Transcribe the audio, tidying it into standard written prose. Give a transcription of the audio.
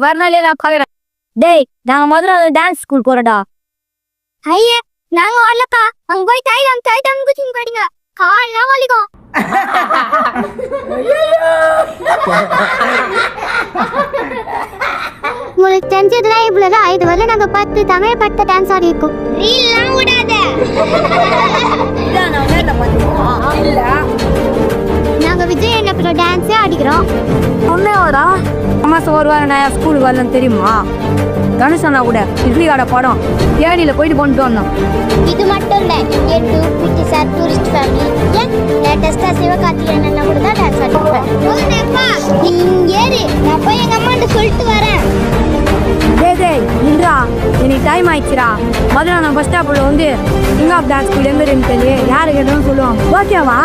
வரனாலே நான் பாக்குறேன். டேய் நாங்க முதல்ல டான்ஸ் ஸ்கூல் போறடா. ஐயே நாங்க வரலக்கா. அங்க போய் தைடம் குச்சிங் படிங்க. கால்லாம் வலிக்கும். உங்களுக்கு தெரிஞ்சதுலாம் இவ்வளவுதான். இது வரல நாங்க 10 தமிழ் பட்ட டான்ஸ் ஆடி இருக்கோம். ரீல்லாம் விடாத. நாங்க விஜய் என்ன டான்ஸே ஆடிக்கிறோம். உண்மையாடா அம்மாசம் ஒரு வாரம் நான் ஸ்கூலுக்கு வரலன்னு தெரியுமா? கணேசனா கூட இட்லி கடை படம் ஏடியில் போயிட்டு கொண்டு வந்தோம். இது மட்டும் இல்லை, இங்கே பிடி சார் டூரிஸ்ட் ஃபேமிலி ஏன் லேட்டஸ்டாக சிவகார்த்திகேயன் அண்ணா கூட தான் டான்ஸ் ஆடிப்பேன். நீ இங்கே ஏறி நான் போய் எங்கள் அம்மாண்ட சொல்லிட்டு வரேன். டேய் நின்றா, எனக்கு டைம் ஆயிடுச்சுடா. முதல்ல நான் பஸ் ஸ்டாப்பில் வந்து கிங் ஆஃப் டான்ஸ் ஸ்கூல் எங்கே இருக்குன்னு யாரு கேட்டாலும் சொல்லுவாங்க. ஓகேவா?